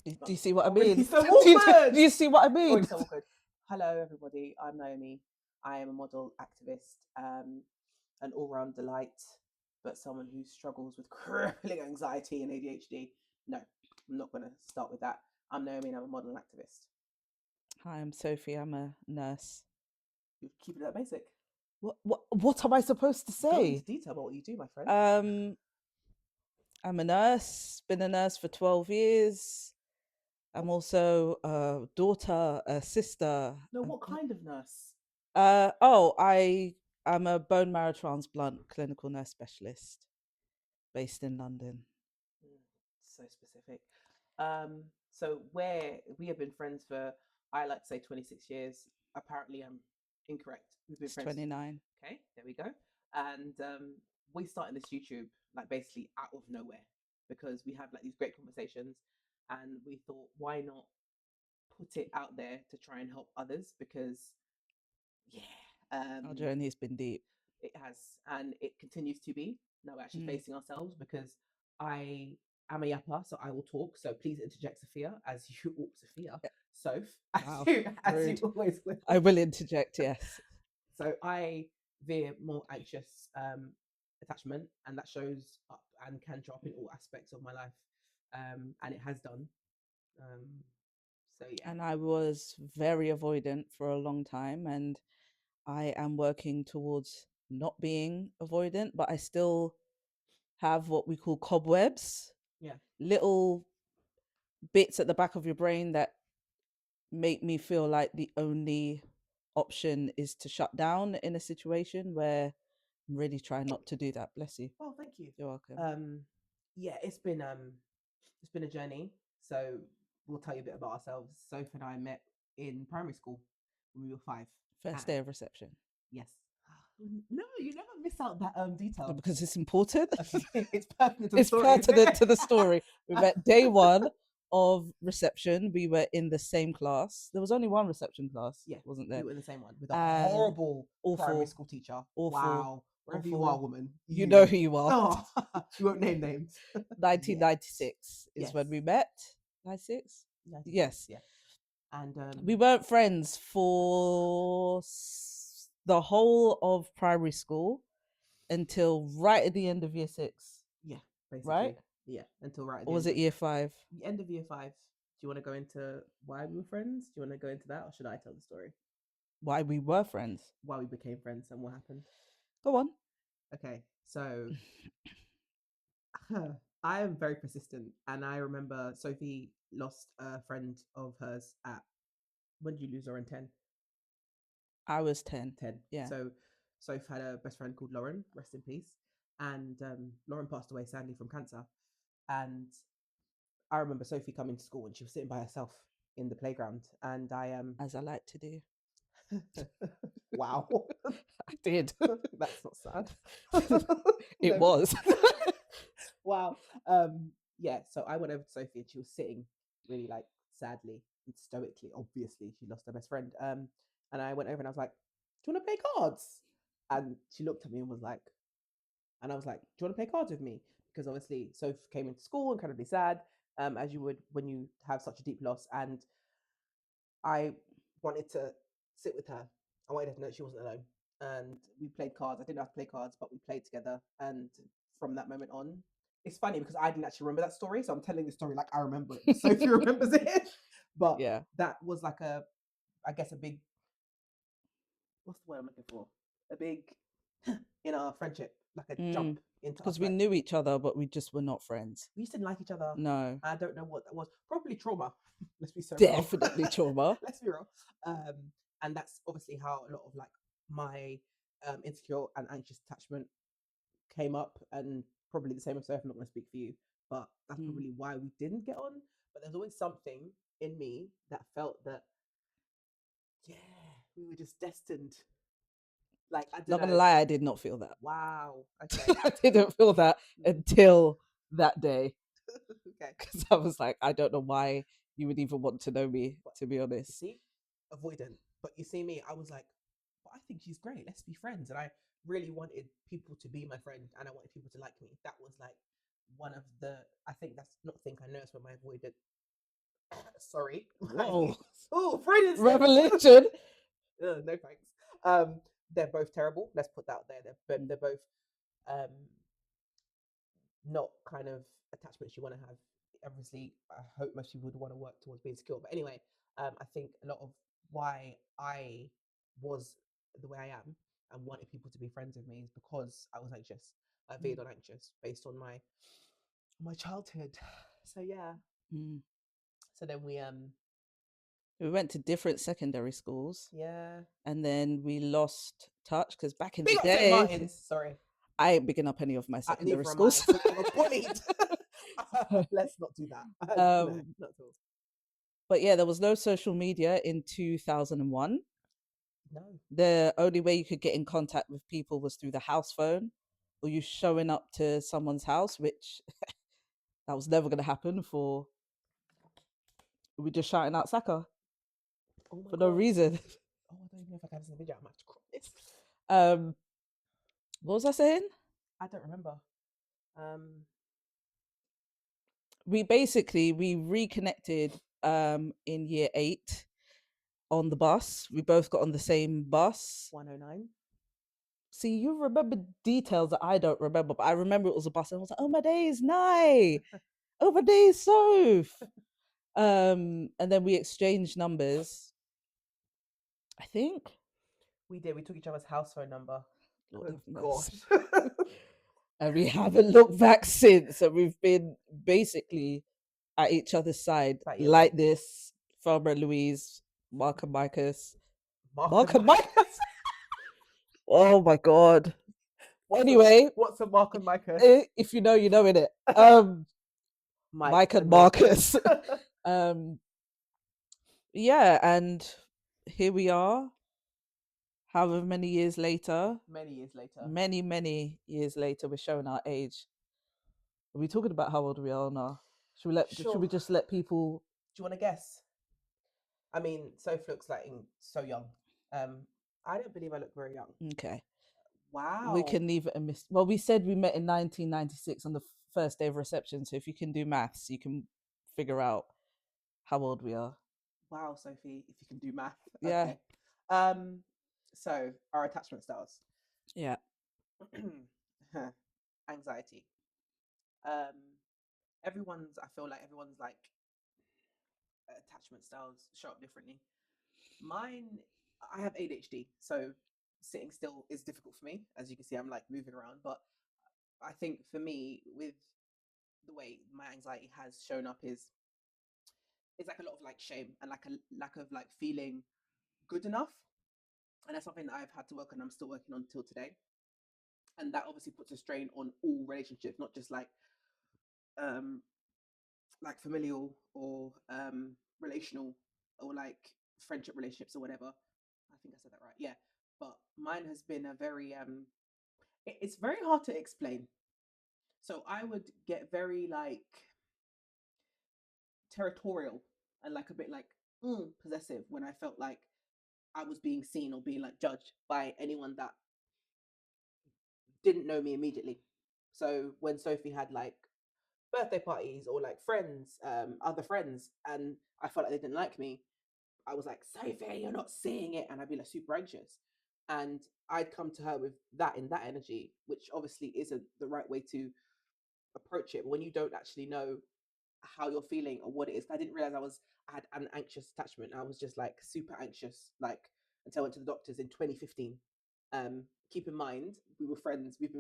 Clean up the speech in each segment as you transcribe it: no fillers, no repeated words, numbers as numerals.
Do you see what I Already mean? so do, you, awkward. do you see what I Already mean? so awkward. Hello, everybody. I'm Naomi. I am a model activist, an all-round delight, but someone who struggles with crippling anxiety and ADHD. No, I'm not going to start with that. I'm Naomi, and I'm a model and activist. Hi, I'm Sophie. I'm a nurse. You keep it that basic. What am I supposed to Go into say? detail about what you do, my friend. Um, I'm a nurse. Been a nurse for 12 years. I'm also a daughter, a sister. No, what kind of nurse? I'm a bone marrow transplant clinical nurse specialist based in London. So specific. So where we have been friends for, I like to say 26 years. Apparently, I'm incorrect. We've been It's friends. 29. Okay, there we go. And we started this YouTube like basically out of nowhere because we have like these great conversations, and we thought, why not put it out there to try and help others? Because yeah, Our um, journey has been deep. it has, and it continues to be. Now we're actually Mm. facing ourselves because I am a yapper, so I will talk. So please interject, Sophia, as you Sophia, Soph, Wow, as you rude. always I will. will interject, yes. So I veer more anxious attachment, and that shows up and can show up in all aspects of my life, and it has done. Um, so yeah, And I was very avoidant for a long time, and I am working towards not being avoidant, but I still have what we call cobwebs, yeah. little bits at the back of your brain that make me feel like the only option is to shut down in a situation where I'm really trying not to do that. Bless you. Oh, thank you. You're welcome. Um, yeah, it's been a journey. So we'll tell you a bit about ourselves. Soph and I met in primary school when we were five. First day And of reception. yes, no, you never miss out that detail. Because it's important. Okay, it's pertinent to the It's story, isn't pertinent it? to the story. We met day one of reception. We were in the same class. There was only one reception class, Yeah, wasn't we there? were in the same one with a And horrible primary awful, school teacher. awful, Wow, wherever you are, awful. woman, You know you. who you are. Oh, you won't name names. Yeah. 1996 is Yes. when we met. 96? 96. Yes. Yeah. And We weren't friends for the whole of primary school until right at the end of year six, yeah, right? basically, yeah, until right at Or the was end it of year five? the end of year five. Do you want to go into why we were friends? Do you want to go into that, or should I tell the story? Why we were friends? Why we became friends and what happened? Go on. Okay, so I am very persistent, and I remember Sophie lost a friend of hers at, when did you lose her in 10? I was 10. 10. Yeah. So Soph had a best friend called Lauren, rest in peace, and Lauren passed away sadly from cancer. And I remember Sophie coming to school and she was sitting by herself in the playground, and I As I like to do. wow, I did. that's not sad. It No. was. Wow. Yeah, so I went over to Sophie and she was sitting really like sadly and stoically. Obviously, she lost her best friend. And I went over and I was like, "Do you want to play cards?" And she looked at me and was like, and I was like, "Do you want to play cards with me?" Because obviously, Sophie came into school incredibly sad, as you would when you have such a deep loss. And I wanted to sit with her. I wanted her to know she wasn't alone. And we played cards. I didn't know how to play cards, but we played together. And from that moment on, it's funny because I didn't actually remember that story. So I'm telling the story like I remember it. Sophie remembers it. But Yeah. that was like I guess a big, what's the word I'm looking for? A big in our friendship, like a jump into us. Because we Like, knew each other, but we just were not friends. we just didn't like each other. No. I don't know what that was. Probably trauma. Let's be so real. Definitely trauma. Let's be real. And that's obviously how a lot of like my insecure and anxious attachment came up, and probably the same with Soph. I'm not going to speak for you, but that's Mm. probably why we didn't get on. But there's always something in me that felt that, yeah, we were just destined. Like, I don't Not gonna know. lie, I did not feel that. Wow. Okay. I didn't feel that until that day. Okay. Because I was like, I don't know why you would even want to know me, But to be you honest. see, avoidant. But you see me, I was like, but I think she's great. Let's be friends. And I really wanted people to be my friend, and I wanted people to like me. That was like one of the, I think that's not think I know, it's where my avoidant Sorry. Whoa. Oh, Freudian slip. Revelation. No thanks. They're both terrible. Let's put that out there. They're both um not kind of attachments you want to have. Obviously, I hope most people would want to work towards being secure. But anyway, I think a lot of why I was the way I am and wanted people to be friends with me is because I was anxious. I veered on anxious based on my childhood. So yeah. Mm. So then We went to different secondary schools, yeah. and then we lost touch because back in the Big up St. day, Martin's. Sorry. I ain't bigging up any of my secondary Neither am I schools. because I got bullied. Let's not do that. No, um, not at all. but yeah, there was no social media in 2001. No. The only way you could get in contact with people was through the house phone or you showing up to someone's house, which that was never going to happen for we just shouting out Saka Oh my for no god. reason. Oh, I don't even know if I can have this in the video. I'm actually crying. um, what was I saying? I don't remember. We reconnected in year 8 on the bus. We both got on the same bus. 109. See, you remember details that I don't remember, but I remember it was a bus and I was like, oh my days, Nye. Oh my days, Soph. And then we exchanged numbers. I think. We did. We took each other's house phone number. Lord Good have mercy. gosh. And we haven't looked back since. And we've been basically at each other's side That year like long. this. Farmer Louise, Mark and Marcus. Mark and Marcus. Oh my god. Anyway, what's a Mark and Marcus? If you know, you know in it. Mike and Marcus. Yeah, and here we are, however many years later. Many years later. Many years later, we're showing our age. Are we talking about how old we are now? Should we just let people? Do you want to guess? I mean, Soph looks like so young. I don't believe I look very young. Okay. Wow. We can leave it a miss. Well, we said we met in 1996 on the first day of reception. So if you can do maths, you can figure out how old we are. Wow, Sophie, if you can do math. Yeah. Okay. So our attachment styles. Yeah. Anxiety. I feel like everyone's like attachment styles show up differently. Mine, I have ADHD, so sitting still is difficult for me. As you can see, I'm like moving around. But I think for me, with the way my anxiety has shown up is it's like a lot of like shame and like a lack of like feeling good enough. And that's something that I've had to work on. I'm still working on till today. And that obviously puts a strain on all relationships, not just um like familial or relational or like friendship relationships or whatever. I think I said that right. Yeah. But mine has been a very it's very hard to explain. So I would get very like territorial and like a bit like possessive when I felt like I was being seen or being like judged by anyone that didn't know me immediately. So when Sophie had like birthday parties or like friends, other friends, and I felt like they didn't like me, I was like, Sophie, you're not seeing it. And I'd be like super anxious. And I'd come to her with that in that energy, which obviously isn't the right way to approach it. But when you don't actually know how you're feeling or what it is, I didn't realize I had an anxious attachment. I was just like super anxious, like until I went to the doctors in 2015. Keep in mind, we've been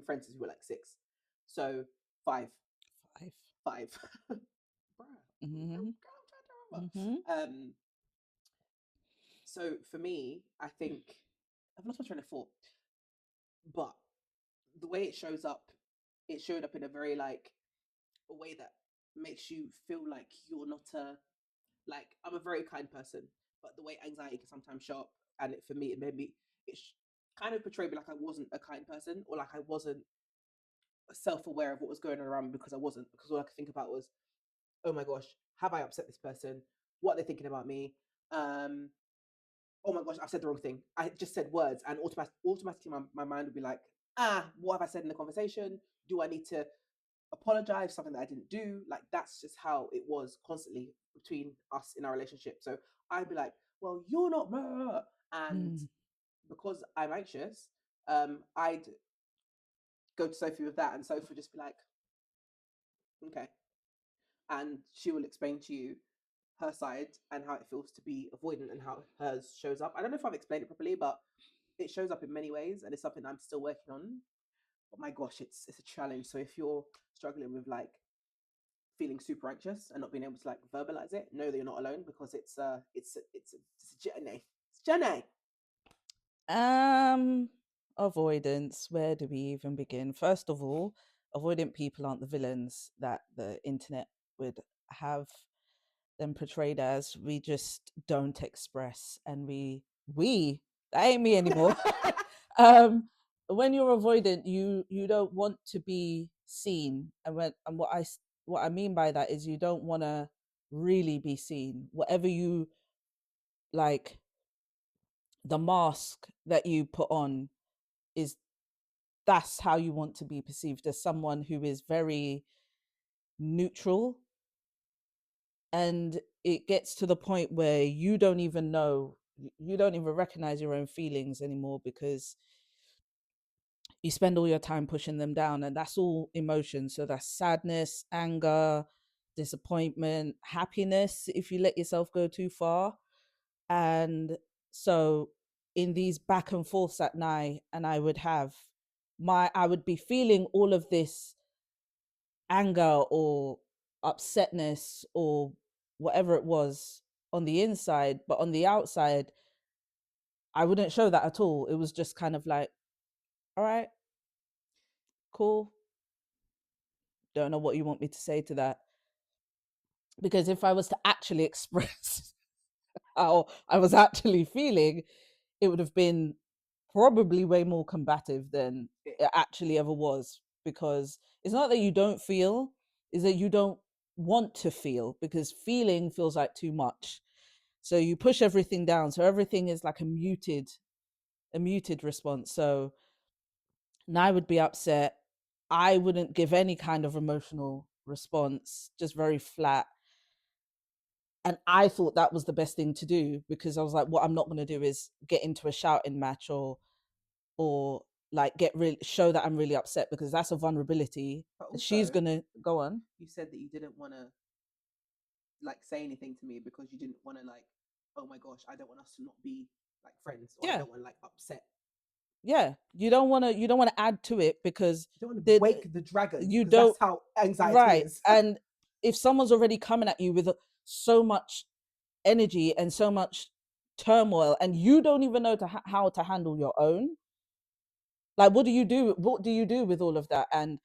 friends since we were like 6. So five. Five. Bruh, Mm-hmm. I'm trying to Mm-hmm. remember. So for me, I think I've lost my train of thought, but the way it showed up in a very like a way that makes you feel like you're not like I'm a very kind person, but the way anxiety can sometimes show up, and for me, it made me kind of portrayed me like I wasn't a kind person or like I wasn't self-aware of what was going on around me because I wasn't, because all I could think about was, oh my gosh, have I upset this person? What are they thinking about me? Oh my gosh, I've said the wrong thing. I just said words, and automatically my mind would be like, what have I said in the conversation? Do I need to apologize, something that I didn't do. Like that's just how it was constantly between us in our relationship. So I'd be like, well, you're not, blah, blah, blah. And Mm. because I'm anxious, I'd go to Sophie with that, and Sophie would just be like, okay, and she will explain to you her side and how it feels to be avoidant and how hers shows up. I don't know if I've explained it properly, but it shows up in many ways, and it's something I'm still working on. But my gosh, it's a challenge. So if you're struggling with like feeling super anxious and not being able to like verbalize it, know that you're not alone because it's a journey. It's a journey. Um, Avoidance. Where do we even begin? First of all, avoidant people aren't the villains that the internet would have them portrayed as. We just don't express, and we that ain't me anymore. um, when you're avoidant, you don't want to be seen, and what I mean by that is you don't want to really be seen. Whatever you like, the mask that you put on is that's how you want to be perceived, as someone who is very neutral. And it gets to the point where you don't even recognize your own feelings anymore, because you spend all your time pushing them down, and that's all emotion. So that's sadness, anger, disappointment, happiness if you let yourself go too far. And so in these back and forths at night, and I would be feeling all of this anger or upsetness or whatever it was on the inside, but on the outside I wouldn't show that at all. It was just kind of like, all right, cool, don't know what you want me to say to that. Because if I was to actually express how I was actually feeling, it would have been probably way more combative than it actually ever was. Because it's not that you don't feel, is that you don't want to feel, because feeling feels like too much. So you push everything down. So everything is like a muted response. So now I would be upset. I wouldn't give any kind of emotional response, just very flat. And I thought that was the best thing to do, because I was like, what I'm not going to do is get into a shouting match, or like get real show that I'm really upset, because that's a vulnerability. But She's also, gonna go on. you said that you didn't want to like say anything to me because you didn't want to like, oh my gosh, I don't want us to not be like friends, or I Yeah, don't want to like upset. yeah. You don't want to add to it, because You don't want to the wake the dragon you because that's don't how anxiety right. is. And if someone's already coming at you with so much energy and so much turmoil, and you don't even know how to handle your own, like what do you do with all of that? And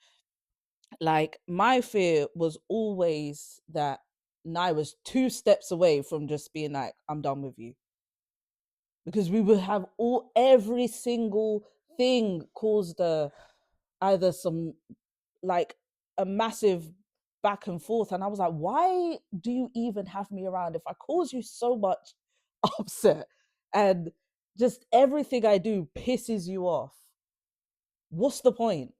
like my fear was always that Nai was two steps away from just being like, I'm done with you. Because we would have every single thing caused either some like a massive back and forth. And I was like, why do you even have me around if I cause you so much upset, and just everything I do pisses you off? What's the point?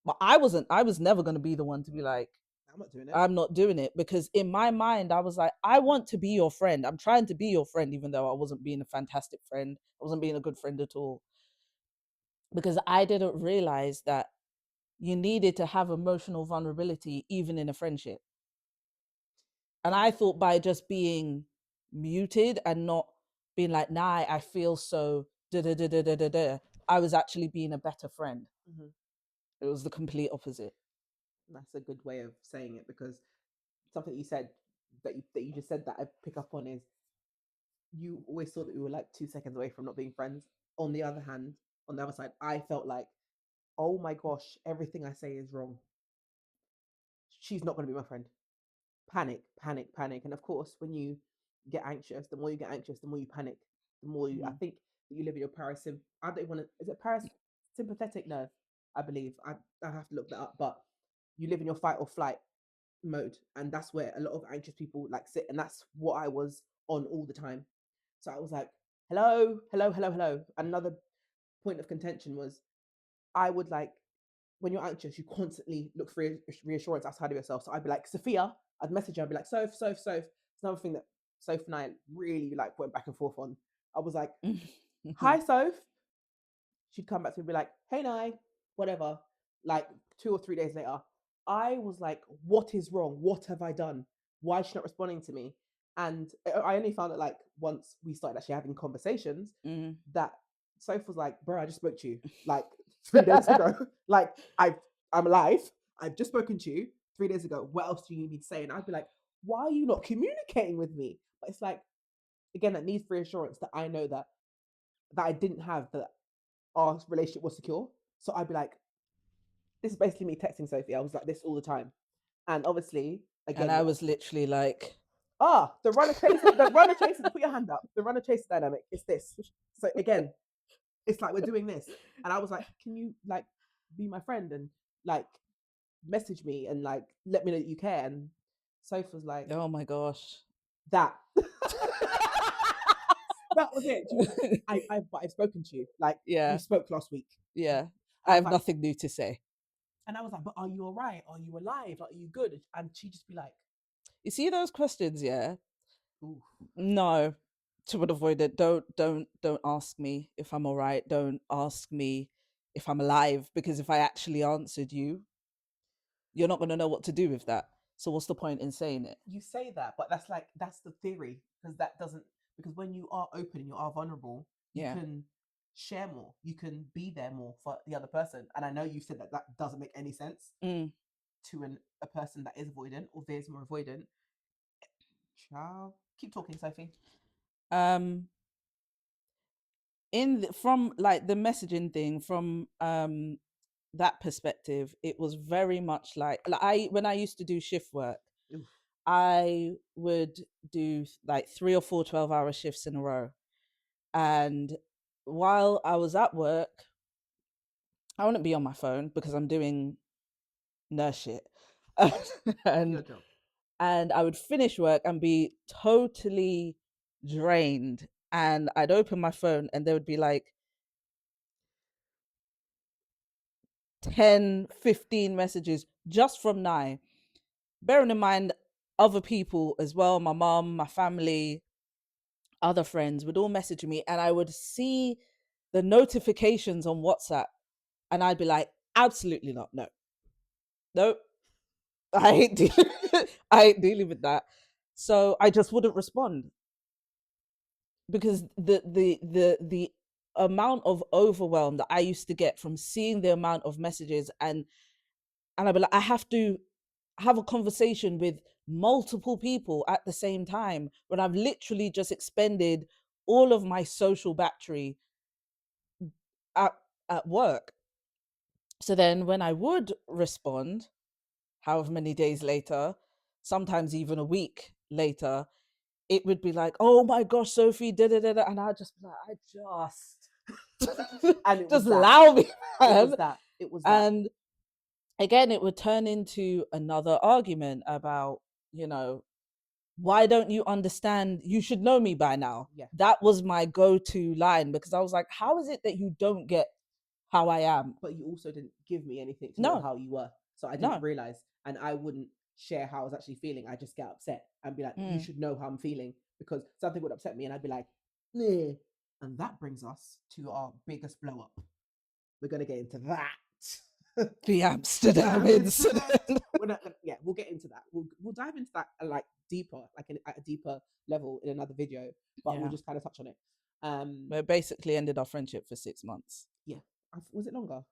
But I was never going to be the one to be like, I'm not doing it. I'm not doing it, because in my mind I was like, I want to be your friend. I'm trying to be your friend, even though I wasn't being a fantastic friend. I wasn't being a good friend at all, because I didn't realize that you needed to have emotional vulnerability even in a friendship. And Yeah. I thought by just being muted and not being like, nah, I feel so da da da da da da da, I was actually being a better friend. Mm-hmm. It was the complete opposite. That's a good way of saying it because something you said that you just said that I pick up on is you always thought that we were like 2 seconds away from not being friends. On the other hand, on the other side, I felt like, oh my gosh, everything I say is wrong. She's not going to be my friend. Panic, panic, panic. And of course, when you get anxious, the more you get anxious, the more you panic. The more you, I Mm. think that you live in your I don't want to, is it parasympathetic nerve? I believe. I have to look that up, but you live in your fight or flight mode. And that's where a lot of anxious people like sit. And that's what I was on all the time. So I was like, hello, hello, hello, hello. Another point of contention was I would like when you're anxious, you constantly look for reassurance outside of yourself. So I'd be like, Sophia, I'd message her, I'd be like, Soph. It's another thing that Soph and I really like went back and forth on. I was like, hi, Soph. She'd come back to me and be like, hey, Nye, whatever. Like 2 or 3 days later, I was like, what is wrong? What have I done? Why is she not responding to me? And I only found it like once we started actually having conversations that Soph was like, bro, I just spoke to you like 3 days ago. Like, I'm alive. I've just spoken to you 3 days ago. What else do you need me to say? And I'd be like, why are you not communicating with me? But it's like, again, that needs reassurance that I know that I didn't have, that our relationship was secure. So I'd be like, this is basically me texting Sophie. I was like this all the time. And obviously, And again, I was literally like, the runner chaser, put your hand up. The runner chaser dynamic is this. So again, it's like we're doing this. And I was like, can you like be my friend and like message me and like let me know that you care? And Soph was like, oh my gosh. that. That was it. She was like, I've spoken to you. Like, we Yeah. spoke last week. Yeah. And I I was have like, nothing new to say. and I was like, but are you all right? Are you alive? Like, are you good? And she'd just be like, You see those questions, yeah? ooh. No. To avoid it, don't ask me if I'm all right. Don't ask me if I'm alive, because if I actually answered you, you're not going to know what to do with that. So what's the point in saying it? You say that, but that's like, that's the theory. Because that doesn't, because when you are open and you are vulnerable, you Yeah. can share more. You can be there more for the other person. And I know you said that that doesn't make any sense to a person that is avoidant or veers more avoidant. Ciao. Keep talking, Sophie. Um from like the messaging thing, from that perspective, it was very much like I when I used to do shift work, Oof. I would do like 3 or 4 12-hour shifts in a row. And while I was at work, I wouldn't be on my phone because I'm doing nurse shit. Your and job. and I would finish work and be totally drained. And I'd open my phone and there would be like 10, 15 messages just from Nye. Bearing in mind, other people as well, my mom, my family, other friends would all message me, and I would see the notifications on WhatsApp, and I'd be like, absolutely not, no, no, I ain't dealing, I ain't dealing with that. So I just wouldn't respond, because the amount of overwhelm that I used to get from seeing the amount of messages, and I'd be like, I have to have a conversation with multiple people at the same time when I've literally just expended all of my social battery at, at work. So then when I would respond, however many days later, sometimes even a week later, it would be like, oh my gosh, Sophie, da da da da. And I'd just be like, I just, And it was just that. allow me, It man. was that. It was that. And again, it would turn into another argument about, you know, why don't you understand? You should know me by now. Yeah. That was my go-to line, because I was like, how is it that you don't get how I am? But you also didn't give me anything to know No, how you were. So I didn't no. realize. And I wouldn't share how I was actually feeling. I just get upset and be like, you Mm. should know how I'm feeling, because something would upset me. And I'd be like, "Bleh." And that brings us to our biggest blow up. We're going to get into that. The Amsterdam Incident. incident. We're not gonna, yeah, we'll get into that. We'll dive into that like deeper, like at a deeper level in another video, but we'll Yeah. just kind of touch on it. But it basically ended our friendship for 6 months. Yeah. Was it longer?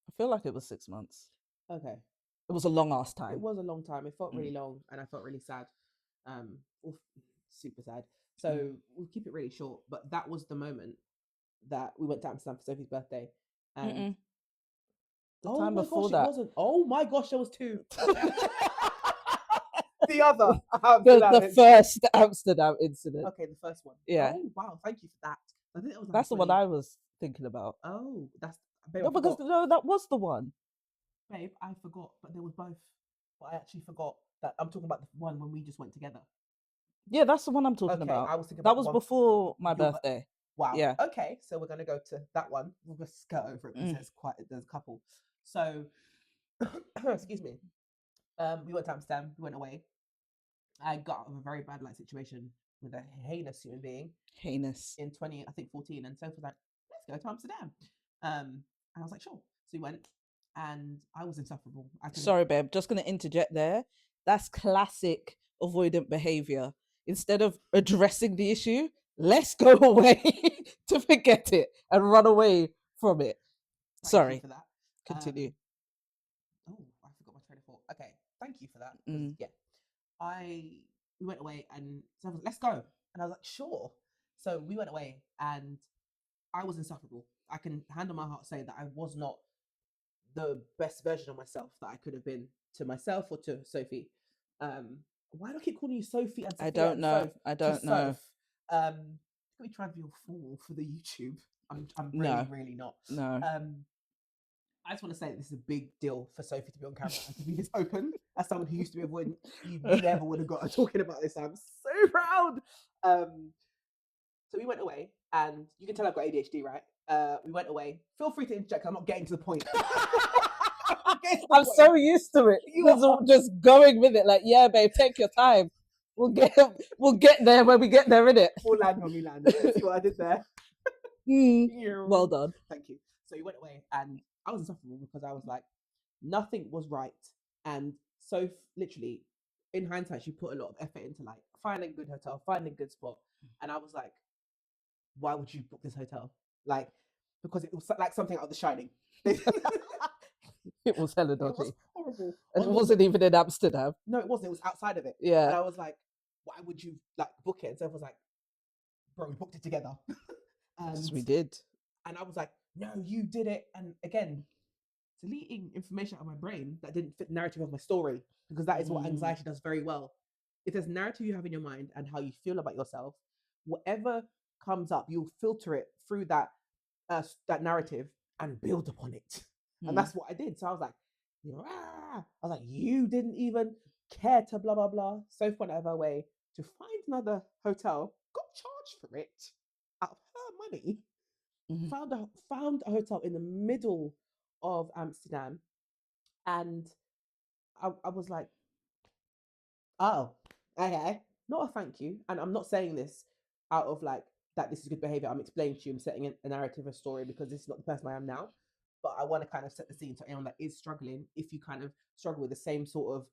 I feel like it was 6 months. Okay. It was a long ass It time. was a long time. It felt really Mm. long, and I felt really sad. Oof, super sad. Mm. So we'll keep it really short. But that was the moment that we went to Amsterdam for Sophie's birthday, and Mm-mm. The oh time my before gosh, it that. wasn't. Oh my gosh, there was two. the The other Amsterdam the incident. first Amsterdam incident. Okay, the first one. Yeah. Oh wow, thank you for that. I think that was like a That's the one 20. I was thinking about. Oh, that's babe. No, I because forgot. no, that was the one. Babe, I forgot. But there was both. But I actually forgot that I'm talking about the one when we just went together. Yeah, that's the one I'm talking Okay, about. I was thinking That about the was one. before my Your but birthday. wow. Yeah. Okay, so we're gonna go to that one. We'll just skirt over it because Mm. there's a couple. So excuse me. We went to Amsterdam. We went away. I got out of a very bad like situation with a heinous human being Heinous. in 20, I think 14, and Soph was like, "Let's go to Amsterdam." And I was like, "Sure." So we went, and I was insufferable. I couldn't. Sorry, babe. Just going to interject there. That's classic avoidant behavior. Instead of addressing the issue, let's go away to forget it and run away from it. Thank you Sorry. for that. Continue. Oh, I forgot my train of thought. Okay, thank you for that. Because Mm. yeah, I we went away and Soph was like, "Let's go," and I was like, "Sure." So we went away, and I was insufferable. I can hand on my heart say that I was not the best version of myself that I could have been to myself or to Sophie. Why do I keep calling you Sophie and I Sophia don't and know. Soph? I To don't know. Soph. Let me try and be a fool for the YouTube. I'm really, No. really not. No. I just want to say that this is a big deal for Sophie to be on camera and to be this open as someone who used to be avoidant. You never would have got her talking about this. I'm so proud. So we went away, and you can tell I've got ADHD, right? We went away. Feel free to interject. I'm not getting to the point. I'm so used to it. Just going with it. Like, yeah, babe, take your time. We'll get there when we get there, innit? We'll land when we land. You see what I did there? Well done. Thank you. So we went away, and I was insufferable because I was like, nothing was right. And so literally, in hindsight, she put a lot of effort into like finding a good hotel, finding a good spot. And I was like, why would you book this hotel? Like, because it was like something out of The Shining. It was hella It was dodgy. horrible. And it wasn't even in Amsterdam. No, it wasn't. It was outside of it. Yeah. And I was like, why would you like book it? And so I was like, bro, we booked it together. Yes, we did. And I was like, no, you did it. And again, deleting information out of my brain that didn't fit the narrative of my story, because that is what anxiety does very well. If there's narrative you have in your mind and how you feel about yourself, whatever comes up, you'll filter it through that narrative and build upon it. And that's what I did. So I was like, I was like, you didn't even care to blah blah blah. So went out of her way to find another hotel, got charged for it out of her money. Found a hotel in the middle of Amsterdam, and I was like, oh, okay, not a thank you. And I'm not saying this out of like that this is good behavior. I'm explaining to you, I'm setting a narrative, a story, because this is not the person I am now. But I want to kind of set the scene to anyone that is struggling. If you kind of struggle with the same sort of,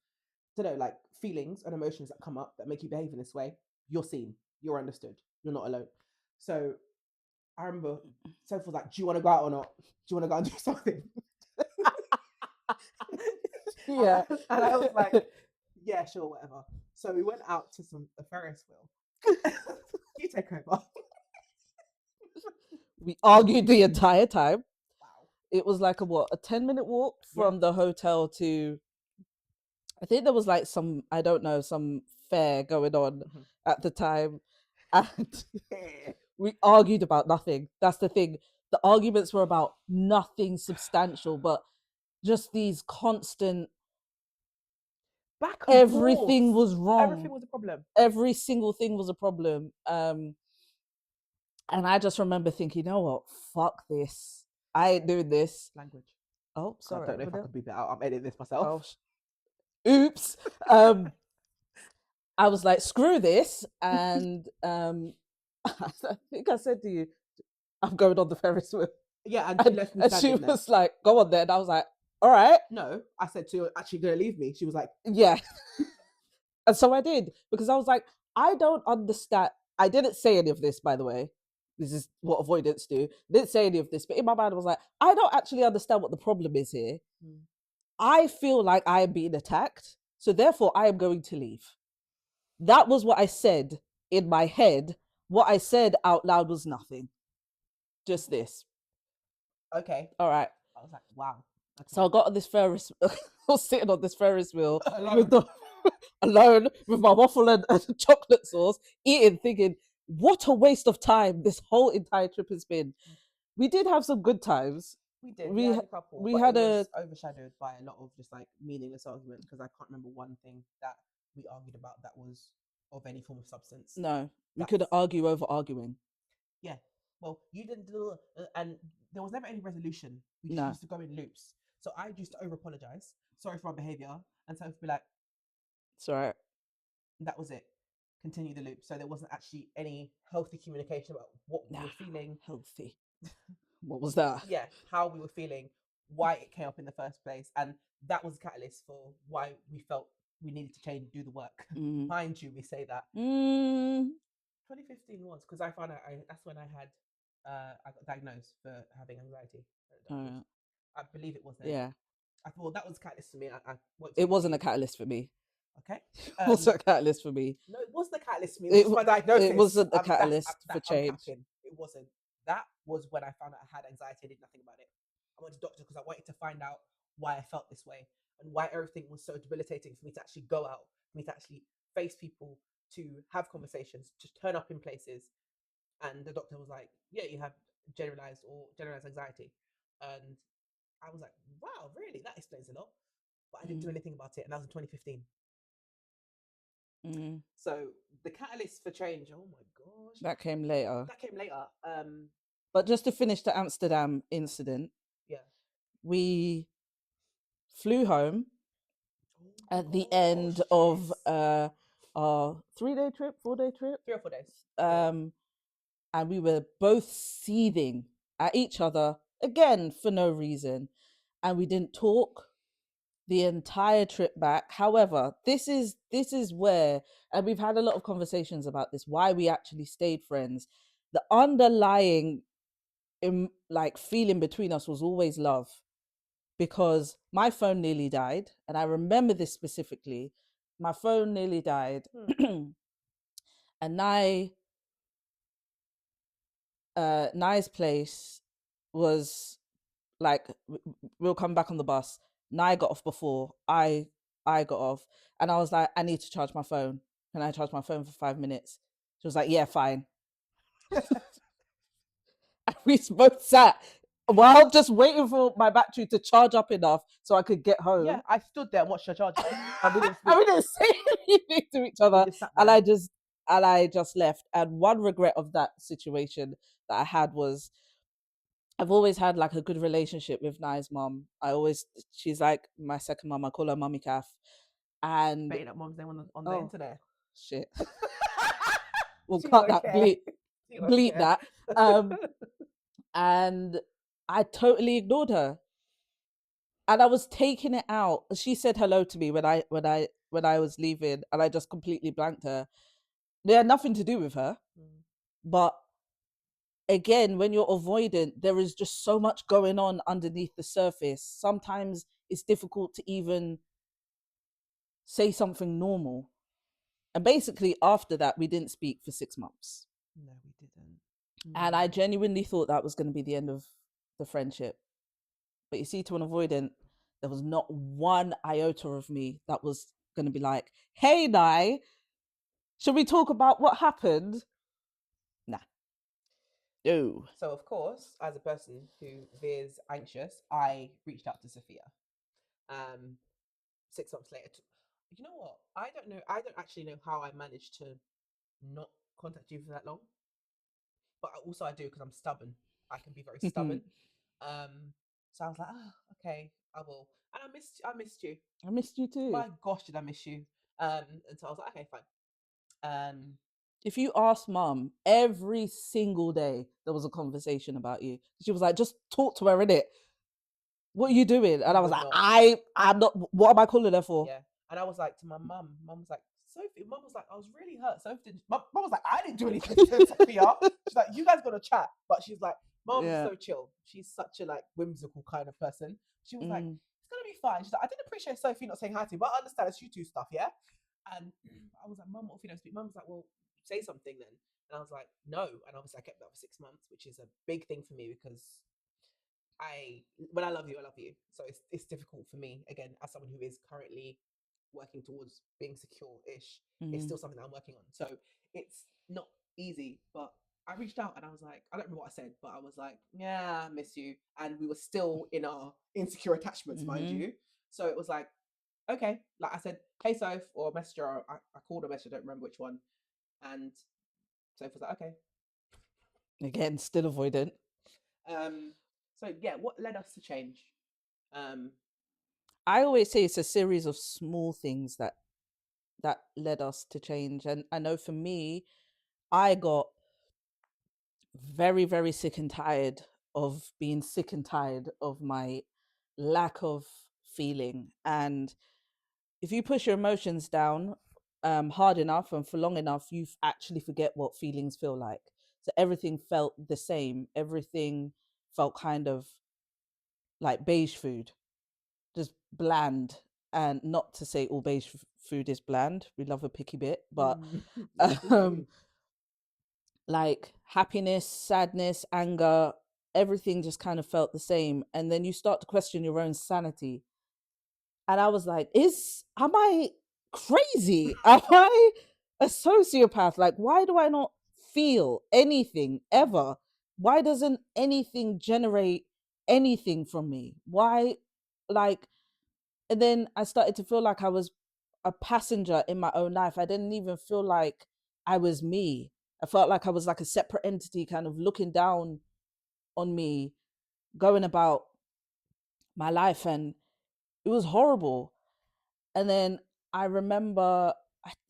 I don't know, like feelings and emotions that come up that make you behave in this way, you're seen, you're understood, you're not alone. So I remember Soph was like, "Do you want to go out or not? Do you want to go and do something?" Yeah. And I was like, "Yeah, sure, whatever." So we went out to a Ferris wheel. You take over. We argued the entire time. Wow. It was like a 10-minute walk from the hotel to, I think there was like some, I don't know, some fair going on at the time. And we argued about nothing. That's the thing. The arguments were about nothing substantial, but just these constant back and everything forth. was wrong. Everything was a problem. Every single thing was a problem. And I just remember thinking, you know what? Fuck this. I ain't doing this. Language. Oh, sorry. I don't know if I could beep it out. I'm editing this myself. Oh, oops. I was like, screw this. And I think I said to you, I'm going on the Ferris wheel. Yeah, and she left me standing And she there. was like, go on then. And I was like, all right. No, I said to her, actually going to leave me. She was like, yeah. And so I did, because I was like, I don't understand. I didn't say any of this, by the way. This is what avoidants do. Didn't say any of this, but in my mind, I was like, I don't actually understand what the problem is here. I feel like I am being attacked, so therefore I am going to leave. That was what I said in my head. What I said out loud was nothing. Just this. Okay. All right. I was like, wow. Okay. So I got on this Ferris. I was sitting on this Ferris wheel alone with my waffle and chocolate sauce, eating, thinking, what a waste of time this whole entire trip has been. We did have some good times. We did. We had a couple. We but had it was overshadowed by a lot of just like meaningless arguments, because I can't remember one thing that we argued about that was of any form of substance. No, we could argue over arguing. Yeah. Well, you didn't do, and there was never any resolution. We just used to go in loops. So I used to over apologize, sorry for my behavior, and Soph would be like, It's all right. that was it. Continue the loop. So there wasn't actually any healthy communication about what we Nah, were feeling, healthy. What was that? yeah, how we were feeling, why it came up in the first place, and that was a catalyst for why we felt we needed to change and do the work. Mm. Mind you, we say that Mm. 2015 was because I found out that's when I got diagnosed for having anxiety at the All doctors. right. I believe it was then. Yeah. I thought that was a catalyst for me. I won't It take it to wasn't a you. catalyst for me. Okay. It wasn't a catalyst for me. No, it was the catalyst for me. It was It just my it diagnosis. wasn't the catalyst for That I'm change. capping. It wasn't. That was when I found out I had anxiety. I did nothing about it. I went to doctor because I wanted to find out why I felt this way and why everything was so debilitating for me to actually go out, for me to actually face people, to have conversations, to turn up in places. And the doctor was like, "Yeah, you have generalized anxiety." And I was like, "Wow, really? That explains a lot." But I didn't do Mm. anything about it, and that was in 2015. Mm. So the catalyst for change, oh my gosh, That came later. that came later. But just to finish the Amsterdam incident, Yeah. we flew home at the Oh end gosh, of yes. our 3 day trip, 4 day trip. 3 or 4 days. Yeah. Um, and we were both seething at each other again for no reason. And we didn't talk the entire trip back. However, this is where, and we've had a lot of conversations about this, why we actually stayed friends. The underlying like feeling between us was always love, because my phone nearly died, and I remember this specifically. My phone nearly died, Hmm. and Nai's place was like, we'll come back on the bus. Nai got off before I got off, and I was like, I need to charge my phone. Can I charge my phone for 5 minutes? She was like, yeah, fine. And we both sat while just waiting for my battery to charge up enough so I could get Yeah, home. I stood there and watched her charge it, and we didn't And we speak. didn't say anything to each We other. just sat And there. I just left. And one regret of that situation that I had was, I've always had like a good relationship with Nai's mom. She's like my second mom. I call her Mummy Calf. And Baiting up mom's name on the oh internet. shit, we'll She cut won't that, care. She won't bleep care. that. And I totally ignored her, and I was taking it out. She said hello to me when I was leaving, and I just completely blanked her. They had nothing to do with her, Mm. but again, when you're avoidant, there is just so much going on underneath the surface. Sometimes it's difficult to even say something normal. And basically, after that, we didn't speak for 6 months. No, we didn't. And I Mm. genuinely thought that was going to be the end of the friendship. But you see, to an avoidant, there was not one iota of me that was going to be like, hey, Nai, should we talk about what happened? Nah. No. So of course, as a person who is anxious, I reached out to Sophia. 6 months later, you know what? I don't know. I don't actually know how I managed to not contact you for that long. But also I do because I'm stubborn. I can be very stubborn. Um, so I was like, oh, okay, I will. And I missed you. I missed you too. My gosh, did I miss you? And so I was like, okay, fine. Um, If you ask mum, every single day there was a conversation about you. She was like, just talk to her, innit? What are you doing? And you I was would like, not. I'm not, what am I calling her for? Yeah. And I was like to my mum, mum was like, Sophie, mum was like, I was really hurt. Sophie didn't, mum was like, I didn't do anything to Sophia. She's like, you guys got to chat. But she's like, mum's Yeah. so chill. She's such a like whimsical kind of person. She was like, Mm. it's going to be fine. She's like, I didn't appreciate Sophie not saying hi to you, but I understand it's you two stuff, yeah? And I was like, mum, what if you don't speak? Mum was like, well, say something then. And I was like, no. And obviously I kept that for 6 months, which is a big thing for me because when I love you, I love you. So it's difficult for me again as someone who is currently working towards being secure-ish. It's Mm. still something that I'm working on. So it's not easy, but I reached out and I was like, I don't remember what I said, but I was like, yeah, I miss you. And we were still in our insecure attachments, mind Mm-hmm. you. So it was like, okay, like I said, hey Soph, or messenger, I called a message, I don't remember which one. And Soph was like, okay. Again, still avoidant. Um, so yeah, what led us to change? Um, I always say it's a series of small things that led us to change. And I know for me, I got very, very sick and tired of being sick and tired of my lack of feeling. And if you push your emotions down hard enough and for long enough, you actually forget what feelings feel like. So everything felt the same. Everything felt kind of like beige food, just bland. And not to say all beige food is bland. We love a picky bit, but yes, we um, do. like happiness, sadness, anger, everything just kind of felt the same. And then you start to question your own sanity. And I was like, am I crazy? Am I a sociopath? Like, why do I not feel anything ever? Why doesn't anything generate anything from me? Why, like, and then I started to feel like I was a passenger in my own life. I didn't even feel like I was me. I felt like I was like a separate entity, kind of looking down on me, going about my life. And it was horrible. And then I remember,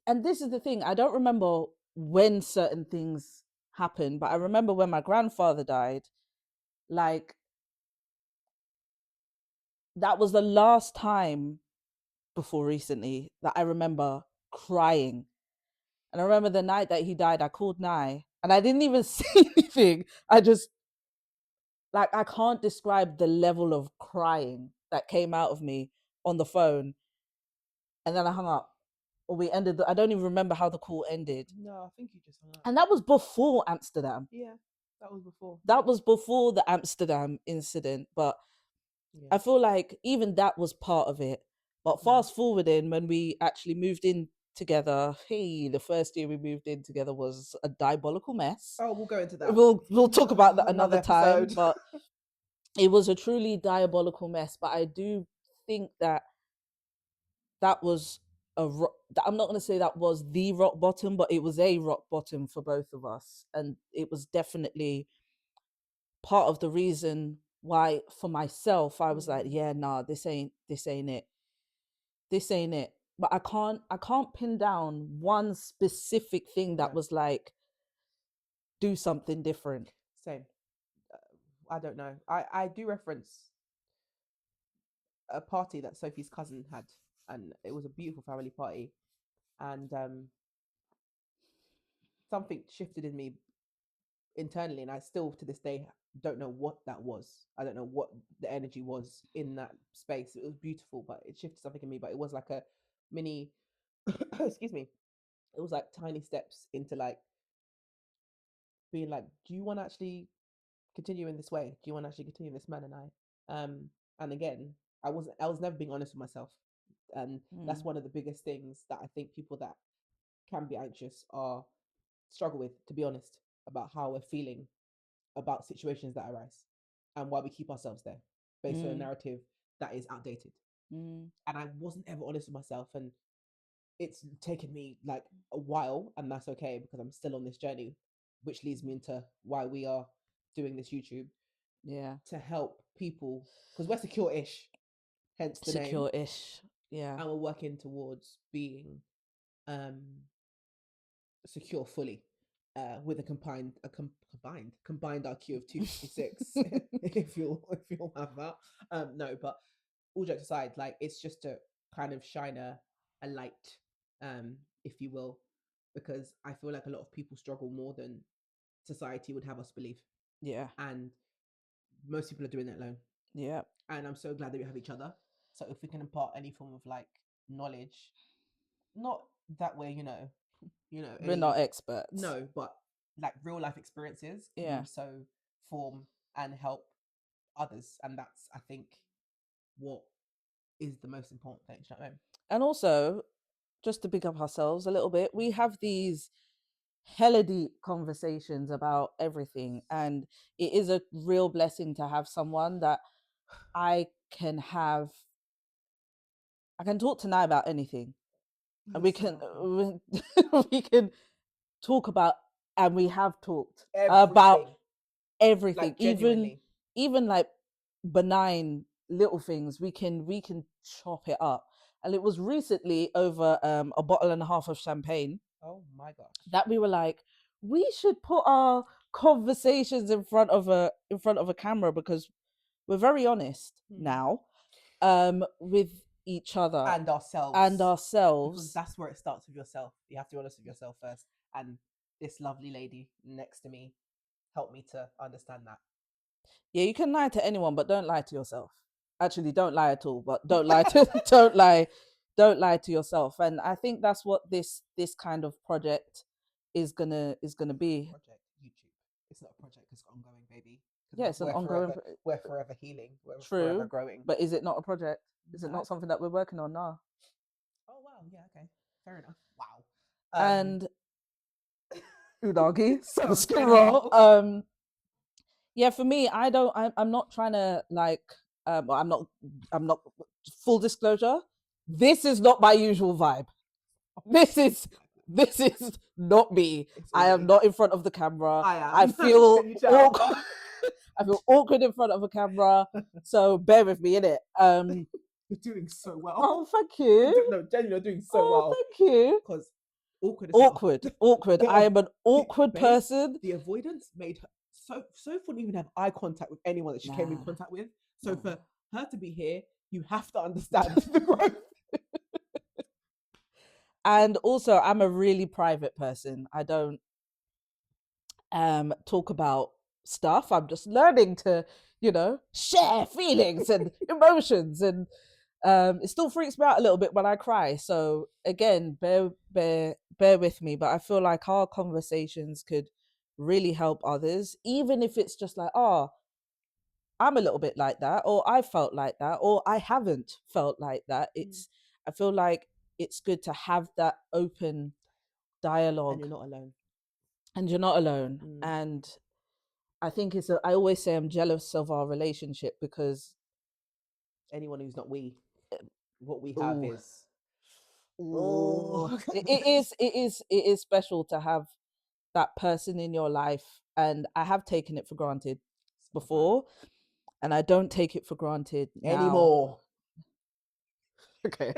and this is the thing, I don't remember when certain things happened, but I remember when my grandfather died, like, that was the last time before recently that I remember crying. And I remember the night that he died, I called Nye and I didn't even say anything. I just, like, I can't describe the level of crying that came out of me on the phone. And then I hung up, or we ended, I don't even remember how the call ended. No, I think you just hung up. And that was before Amsterdam. Yeah, that was before. That was before the Amsterdam incident. But Yeah. I feel like even that was part of it. But Mm. fast forwarding, when we actually moved in together, hey, the first year we moved in together was a diabolical mess. Oh, we'll go into that. We'll talk about that Another another time, episode. but it was a truly diabolical mess. But I do think that that was I'm not going to say that was the rock bottom, but it was a rock bottom for both of us. And it was definitely part of the reason why for myself I was like, yeah, nah, this ain't it. This ain't it. But I can't pin down one specific thing that No, was like, do something different. same. Uh, I don't know. I do reference a party that Sophie's cousin had, and it was a beautiful family party. And something shifted in me internally, and I still to this day don't know what that was. I don't know what the energy was in that space. It was beautiful, but it shifted something in me. But it was like a mini, excuse me. It was like tiny steps into like being like, do you want to actually continue in this way? Do you want to actually continue in this manner? And and again, I was never being honest with myself, and that's Mm, one of the biggest things that I think people that can be anxious are struggle with, to be honest, about how we're feeling about situations that arise and why we keep ourselves there based on a mm, narrative that is outdated. mm, And I wasn't ever honest with myself, and it's taken me like a while, and that's okay because I'm still on this journey, which leads me into why we are doing this YouTube yeah. to help people because we're secure-ish, hence the name, Secure-ish. Yeah. and we're working towards being um secure fully with a combined IQ of 256 if you'll have that. No, but all jokes aside, like it's just to kind of shine a light, if you will, because I feel like a lot of people struggle more than society would have us believe, Yeah. and most people are doing it alone. Yeah. And I'm so glad that we have each other. So if we can impart any form of like knowledge, not that way, We're not any experts. no, but like real life experiences Yeah. can so form and help others, and that's I think what is the most important thing. Do you know what I mean? And also, just to pick up ourselves a little bit, we have these hella deep conversations about everything. And it is a real blessing to have someone that I can have, I can talk to Nye about anything. And You're we so can, welcome. we can talk about, and we have talked about Everything, everything, like even genuinely. even like benign little things, we can chop it up. And it was recently over a bottle and a half of champagne Oh my gosh. that we were like, we should put our conversations in front of a camera, because we're very honest now with each other And ourselves. and Because ourselves. that's where it starts with yourself. You have to be honest with yourself first. And this lovely lady next to me helped me to understand that. Yeah, you can lie to anyone, but don't lie to yourself. Actually, don't lie at all, but don't lie to don't lie to yourself. And I think that's what this kind of project is gonna be. Project YouTube. It's not a project, it's ongoing, baby. Yeah, it's an ongoing. We're forever healing. We're forever True, growing. but is it not a project? Is it not something that we're working on now? Oh wow, yeah, okay, fair enough. Wow. And Unagi, so So skin skin roll. roll. Yeah, for me, I'm not trying to like. Well, I'm not. Full disclosure. This is not my usual vibe. This is not me. I am not in front of the camera. I am. I feel Can you tell? awkward. I feel awkward in front of a camera. So bear with me, innit? You're doing so well. Oh, thank you. No, genuinely, you're doing so well. Thank you. Because awkward. Awkward. I am an awkward person. The avoidance made her so wouldn't even have eye contact with anyone that she came in contact with. So for her to be here, you have to understand the growth. And also, I'm a really private person. I don't talk about stuff. I'm just learning to, share feelings and emotions, and it still freaks me out a little bit when I cry. So again, bear with me. But I feel like our conversations could really help others, even if it's just like, oh, I'm a little bit like that, or I felt like that, or I haven't felt like that. I feel like it's good to have that open dialogue. And you're not alone. And I think I always say I'm jealous of our relationship, because anyone who's not what we have is it is special to have that person in your life. And I have taken it for granted before, and I don't take it for granted anymore. Okay.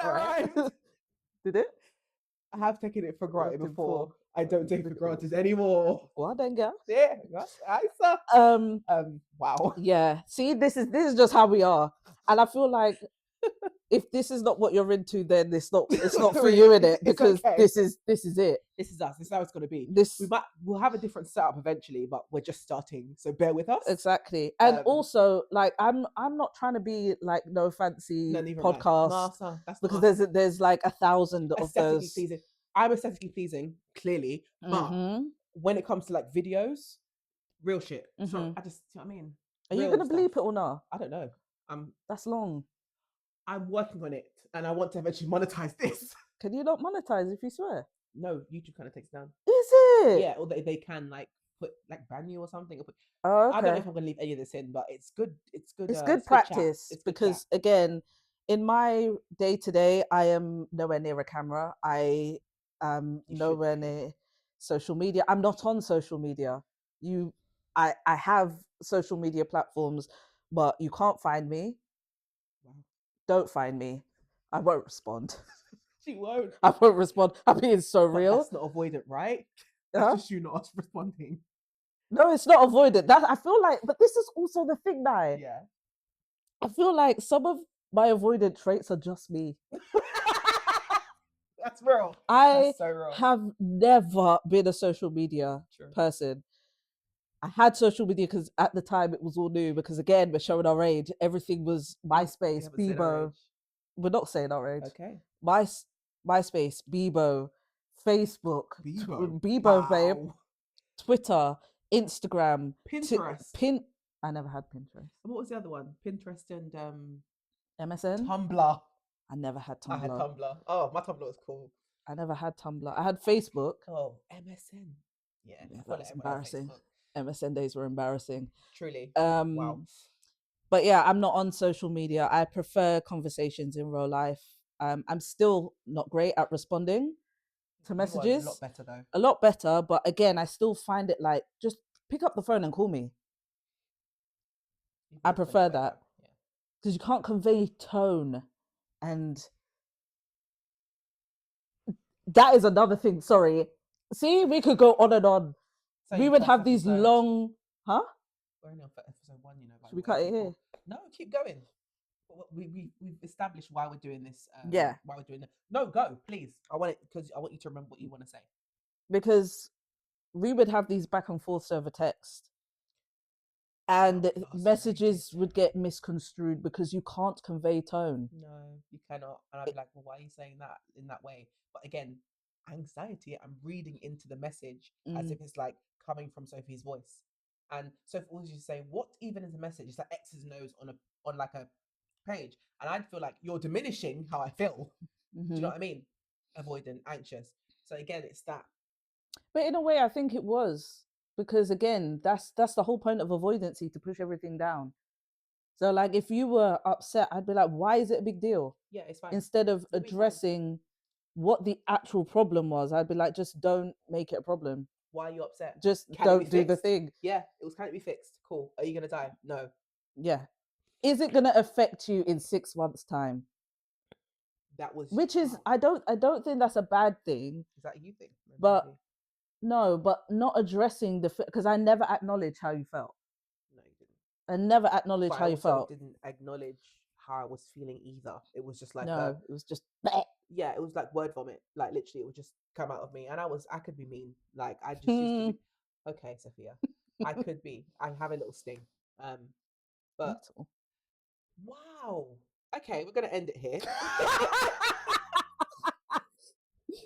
All right. Did it? I have taken it for granted before. I don't take it for granted anymore. Well, then, girl. Yeah, wow. Yeah. See, this is just how we are, and I feel like if this is not what you're into, then it's not for you, in it, because okay. This is it. This is us. This is how it's going to be. This we'll have a different setup eventually, but we're just starting, so bear with us. Exactly. And also, like, I'm not trying to be like no fancy podcast, because there's like 1,000 of those. Pleasing. I'm aesthetically pleasing, clearly, but when it comes to like videos, real shit. So I just, you know what I mean? Are you gonna bleep it or not? I don't know. That's long. I'm working on it, and I want to eventually monetize this. Can you not monetize if you swear? No, YouTube kind of takes down. Is it? Yeah, or they can like put like ban you or something. Okay. I don't know if I'm gonna leave any of this in, but it's good. It's good. It's good practice, because again, in my day to day, I am nowhere near a camera. I am nowhere near social media. I'm not on social media. I have social media platforms, but you can't find me. Wow. Don't find me. I won't respond. She won't. I won't respond. I'm being so real. That's not avoidant, right? That's just you not responding. No, it's not avoidant. That I feel like, but this is also the thing that yeah. I feel like some of my avoidant traits are just me. That's real. That's so real. Have never been a social media person. I had social media because at the time it was all new, because again, we're showing our age. Everything was MySpace, Bebo. We're not saying our age. Okay. MySpace, Bebo, Facebook, Bebo, wow. babe, Twitter, Instagram, Pinterest. I never had Pinterest. And what was the other one? Pinterest and MSN? Tumblr. I never had Tumblr. I had Tumblr. Oh, my Tumblr was cool. I never had Tumblr. I had Facebook. Oh, MSN. Yeah, that's embarrassing. MSN days were embarrassing. Truly. Wow. But yeah, I'm not on social media. I prefer conversations in real life. I'm still not great at responding to messages. A lot better though. A lot better, but again, I still find it like, just pick up the phone and call me. Even I though it's meant prefer for that everyone. Yeah. because you can't convey tone, and that is another thing. Sorry, see, we could go on and on. We Same would first have these episode. long, huh? We're only on for episode 1, you know, by Should the we way, cut it here? people. No, keep going. We've established why we're doing this. Yeah, Why we're doing it. No, go, please. I want it because I want you to remember what you want to say. because we would have these back and forth over text, and That was messages frustrated. would get misconstrued because you can't convey tone. No, you cannot. And I'd be like, well, why are you saying that in that way? But again, anxiety, I'm reading into the message as if it's like coming from Sophie's voice. And Sophie always used to say, what even is a message? It's like X's and O's on like a page. And I'd feel like you're diminishing how I feel. Do you know what I mean? Avoidant, anxious. So again, it's that. But in a way, I think it was because again, that's the whole point of avoidancy, to push everything down. So like, if you were upset, I'd be like, why is it a big deal? Yeah, it's fine. Instead of You'll be fine. addressing what the actual problem was, I'd be like, just don't make it a problem. Why are you upset? Just Can it be don't do the fixed? thing. Yeah, can it be fixed? Cool. Are you gonna die? No. Yeah. Is it gonna affect you in 6 months' time? That was Which is, I don't think that's a bad thing. Is that a you thing? But no, but not addressing the, because I never acknowledged how you felt. No, you didn't. I never acknowledged But how I you also felt. didn't acknowledge how I was feeling either. It was just like No, it was just yeah, it was like word vomit. Like literally, it would just come out of me, and I could be mean. Like I just used to be. Okay, Sophia, I could be. I have a little sting. But little. wow. Okay, we're gonna end it here.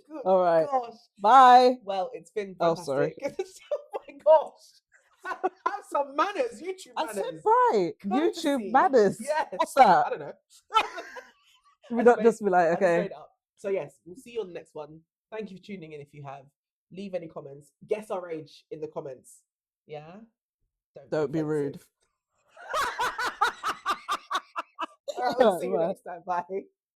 Good All right. gosh. Bye. Well, it's been Oh, sorry. fantastic. Oh my gosh. Have some manners, YouTube I said manners. bye. YouTube Courtesy. manners. Yes. What's that? I don't know. We I don't just be like, I just okay. made it up. So yes, we'll see you on the next one. Thank you for tuning in. If you have, leave any comments. Guess our age in the comments. Yeah. Don't be rude. All right, we'll see you next time. Bye.